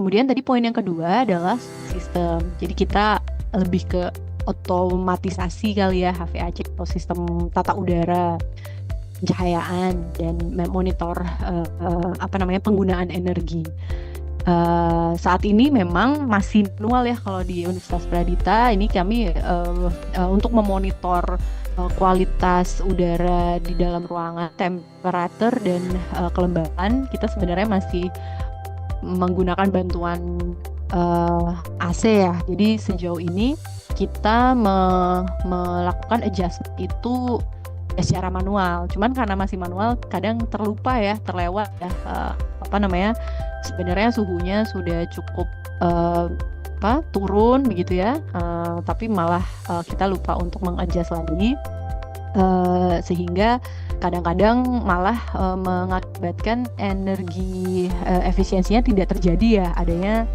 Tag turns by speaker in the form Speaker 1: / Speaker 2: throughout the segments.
Speaker 1: Kemudian tadi poin yang kedua adalah sistem. Jadi kita lebih ke otomatisasi kali ya, HVAC atau sistem tata udara, pencahayaan, dan monitor penggunaan energi. Saat ini memang masih manual ya kalau di Universitas Pradita. Ini kami untuk memonitor kualitas udara di dalam ruangan, temperatur dan kelembapan, kita sebenarnya masih menggunakan bantuan AC ya. Jadi sejauh ini kita melakukan adjustment itu secara manual. Cuman karena masih manual, kadang terlupa ya, terlewat ya. Sebenarnya suhunya sudah cukup turun begitu ya, tapi malah kita lupa untuk mengadjust lagi, sehingga kadang-kadang malah mengakibatkan energi efisiensinya tidak terjadi ya, adanya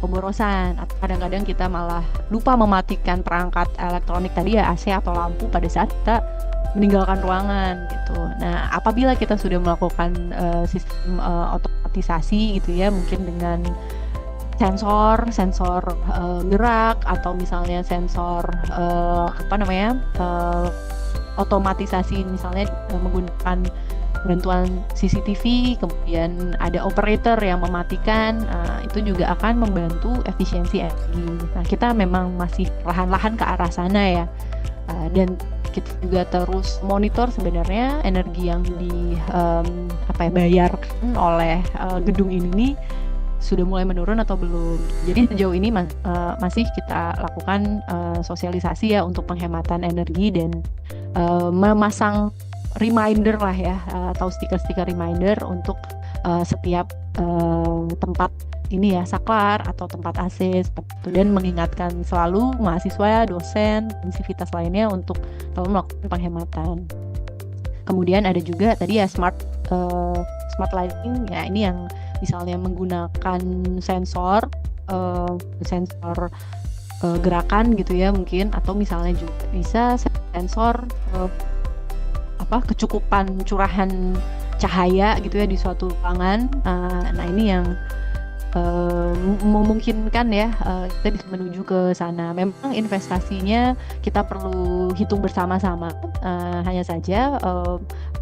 Speaker 1: pemborosan, atau kadang-kadang kita malah lupa mematikan perangkat elektronik tadi ya, AC atau lampu pada saat kita meninggalkan ruangan gitu. Nah, apabila kita sudah melakukan sistem otomatisasi gitu ya, mungkin dengan sensor gerak, atau misalnya sensor otomatisasi misalnya menggunakan bantuan CCTV, kemudian ada operator yang mematikan, itu juga akan membantu efisiensi energi. Nah, kita memang masih perlahan-lahan ke arah sana ya, dan kita juga terus monitor sebenarnya energi yang dibayarkan oleh gedung ini sudah mulai menurun atau belum. Jadi sejauh ini masih kita lakukan sosialisasi ya untuk penghematan energi, dan memasang reminder lah ya, atau stiker-stiker reminder untuk setiap tempat ini ya, saklar atau tempat AC seperti itu, dan mengingatkan selalu mahasiswa, dosen, dan sivitas lainnya untuk selalu melakukan penghematan. Kemudian ada juga tadi ya smart lighting ya, ini yang misalnya menggunakan sensor gerakan gitu ya mungkin, atau misalnya juga bisa sensor kecukupan curahan cahaya gitu ya di suatu ruangan. Nah ini yang memungkinkan ya kita bisa menuju ke sana. Memang investasinya kita perlu hitung bersama-sama. Hanya saja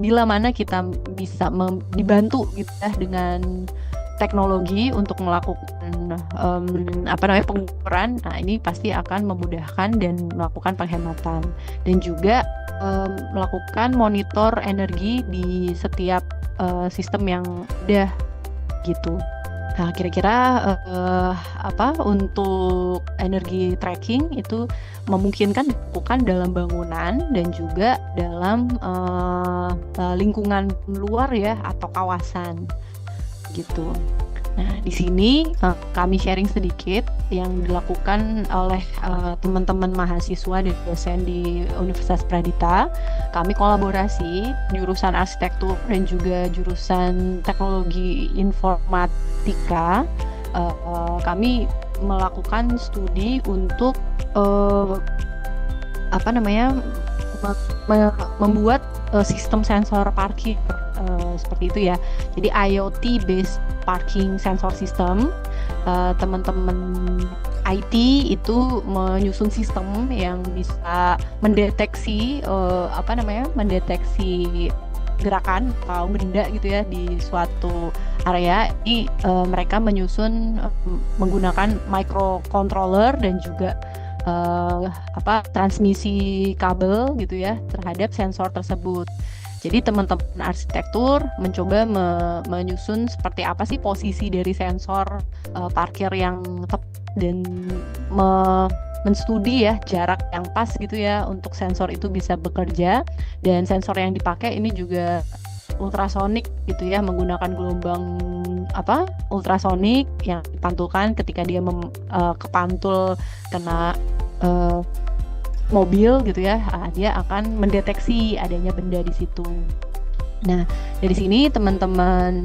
Speaker 1: bila mana kita bisa dibantu gitu ya dengan teknologi untuk melakukan pengukuran, nah ini pasti akan memudahkan dan melakukan penghematan, dan juga melakukan monitor energi di setiap sistem yang udah gitu. Nah, kira-kira untuk energi tracking itu memungkinkan dilakukan dalam bangunan dan juga dalam lingkungan luar ya, atau kawasan gitu. Nah, di sini kami sharing sedikit yang dilakukan oleh teman-teman mahasiswa dan dosen di Universitas Pradita. Kami kolaborasi jurusan arsitektur dan juga jurusan teknologi informatika. Kami melakukan studi untuk membuat sistem sensor parkir seperti itu ya. Jadi IoT based parking sensor system. Teman-teman IT itu menyusun sistem yang bisa mendeteksi mendeteksi gerakan atau benda gitu ya di suatu area. Ini mereka menyusun menggunakan microcontroller dan juga transmisi kabel gitu ya terhadap sensor tersebut. Jadi teman-teman arsitektur mencoba menyusun seperti apa sih posisi dari sensor parkir yang tepat, dan menstudi ya jarak yang pas gitu ya untuk sensor itu bisa bekerja. Dan sensor yang dipakai ini juga ultrasonik gitu ya, menggunakan gelombang ultrasonik yang dipantulkan ketika dia kepantul kena mobil gitu ya, dia akan mendeteksi adanya benda di situ. Nah, dari sini teman-teman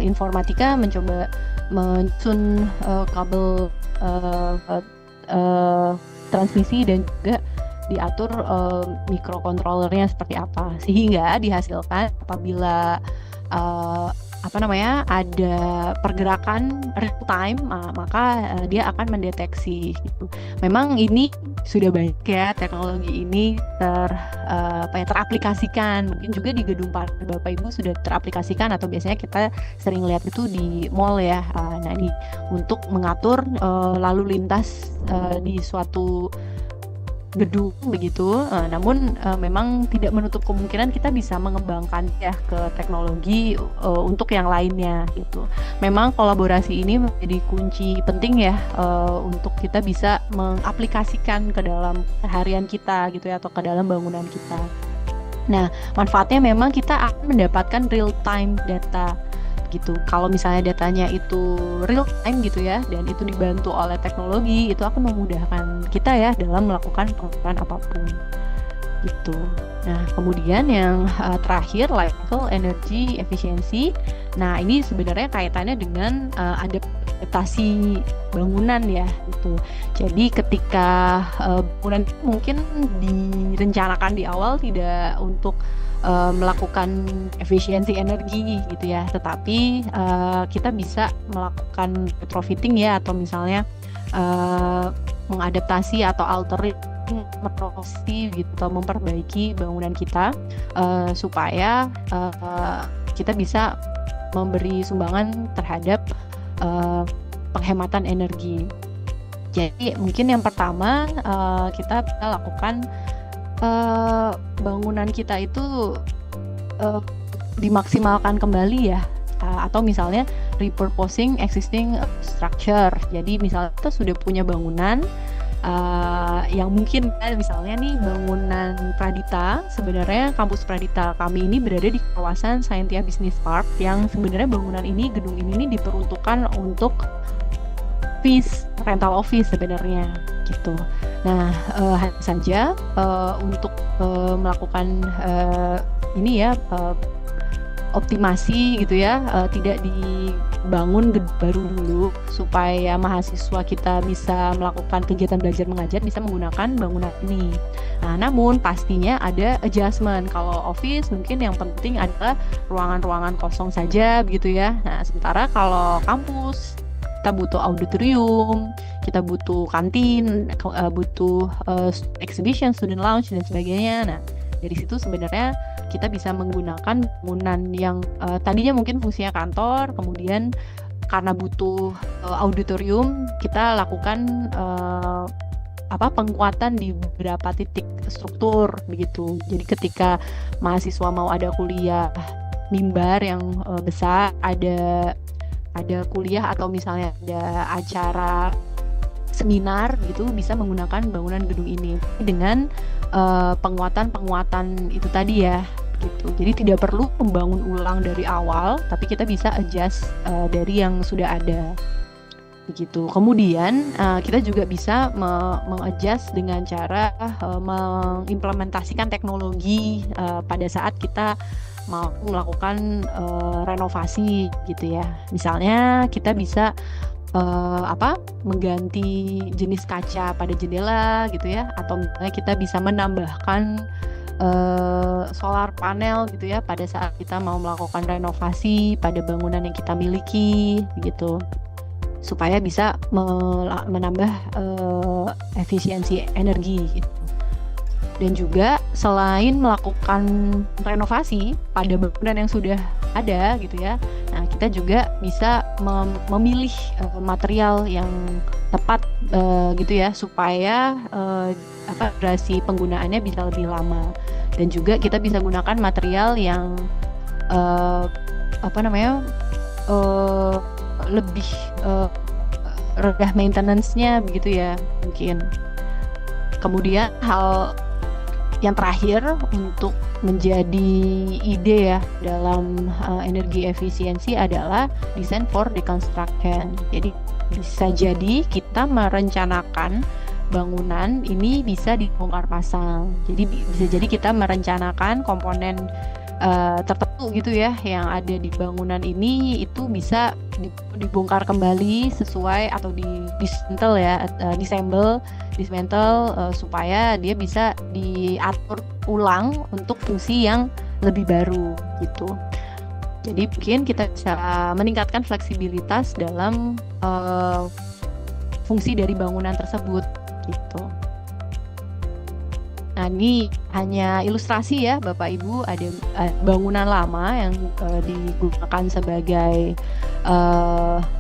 Speaker 1: informatika mencoba menyusun kabel transmisi dan juga diatur mikrokontrollernya seperti apa, sehingga dihasilkan apabila ada pergerakan real time, maka dia akan mendeteksi gitu. Memang ini sudah banyak ya teknologi ini teraplikasikan. Mungkin juga di gedung Bapak Ibu sudah teraplikasikan, atau biasanya kita sering lihat itu di mall ya. Nah, ini untuk mengatur lalu lintas di suatu gedung begitu. Namun memang tidak menutup kemungkinan kita bisa mengembangkan ya ke teknologi untuk yang lainnya gitu. Memang kolaborasi ini menjadi kunci penting ya untuk kita bisa mengaplikasikan ke dalam harian kita gitu ya, atau ke dalam bangunan kita. Nah, manfaatnya memang kita akan mendapatkan real time data gitu. Kalau misalnya datanya itu real time gitu ya, dan itu dibantu oleh teknologi, itu akan memudahkan kita ya dalam melakukan pengelolaan apapun gitu. Nah, kemudian yang terakhir, life cycle energy efficiency. Nah, ini sebenarnya kaitannya dengan adaptasi bangunan ya gitu. Jadi ketika bangunan mungkin direncanakan di awal tidak untuk melakukan efisiensi energi gitu ya, tetapi kita bisa melakukan retrofitting ya, atau misalnya mengadaptasi atau altering, merenovasi gitu, atau memperbaiki bangunan kita supaya kita bisa memberi sumbangan terhadap penghematan energi. Jadi mungkin yang pertama kita bisa lakukan bangunan kita itu dimaksimalkan kembali ya, atau misalnya repurposing existing structure. Jadi misalnya kita sudah punya bangunan yang mungkin misalnya nih bangunan Pradita, sebenarnya kampus Pradita kami ini berada di kawasan Scientia Business Park, yang sebenarnya bangunan ini, gedung ini diperuntukkan untuk rental office sebenarnya gitu. Nah, hanya saja untuk melakukan ini ya optimasi gitu ya, tidak dibangun baru dulu, supaya mahasiswa kita bisa melakukan kegiatan belajar mengajar bisa menggunakan bangunan ini. Nah, namun pastinya ada adjustment. Kalau office mungkin yang penting adalah ruangan-ruangan kosong saja begitu ya. Nah, sementara kalau kampus kita butuh auditorium, kita butuh kantin, butuh exhibition, student lounge dan sebagainya. Nah, dari situ sebenarnya kita bisa menggunakan bangunan yang tadinya mungkin fungsinya kantor, kemudian karena butuh auditorium, kita lakukan penguatan di beberapa titik struktur begitu. Jadi ketika mahasiswa mau ada kuliah mimbar yang besar, ada kuliah atau misalnya ada acara seminar gitu, bisa menggunakan bangunan gedung ini dengan penguatan itu tadi ya gitu. Jadi tidak perlu membangun ulang dari awal, tapi kita bisa adjust dari yang sudah ada begitu. Kemudian kita juga bisa mengadjust dengan cara mengimplementasikan teknologi pada saat kita mau melakukan renovasi gitu ya. Misalnya kita bisa mengganti jenis kaca pada jendela gitu ya, atau misalnya kita bisa menambahkan solar panel gitu ya pada saat kita mau melakukan renovasi pada bangunan yang kita miliki gitu, supaya bisa menambah efisiensi energi gitu. Dan juga selain melakukan renovasi pada bangunan yang sudah ada gitu ya, nah kita juga bisa memilih material yang tepat gitu ya, supaya durasi penggunaannya bisa lebih lama. Dan juga kita bisa gunakan material yang lebih rendah maintenance-nya begitu ya mungkin. Kemudian hal yang terakhir untuk menjadi ide ya dalam energi efisiensi adalah design for deconstruction. Jadi bisa jadi kita merencanakan bangunan ini bisa dibongkar pasang. Jadi bisa jadi kita merencanakan komponen tertentu gitu ya yang ada di bangunan ini itu bisa dibongkar kembali sesuai atau dismantle supaya dia bisa diatur ulang untuk fungsi yang lebih baru gitu. Jadi mungkin kita bisa meningkatkan fleksibilitas dalam fungsi dari bangunan tersebut gitu. Nah, ini hanya ilustrasi ya Bapak Ibu, ada bangunan lama yang digunakan sebagai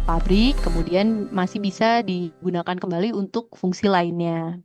Speaker 1: pabrik, kemudian masih bisa digunakan kembali untuk fungsi lainnya.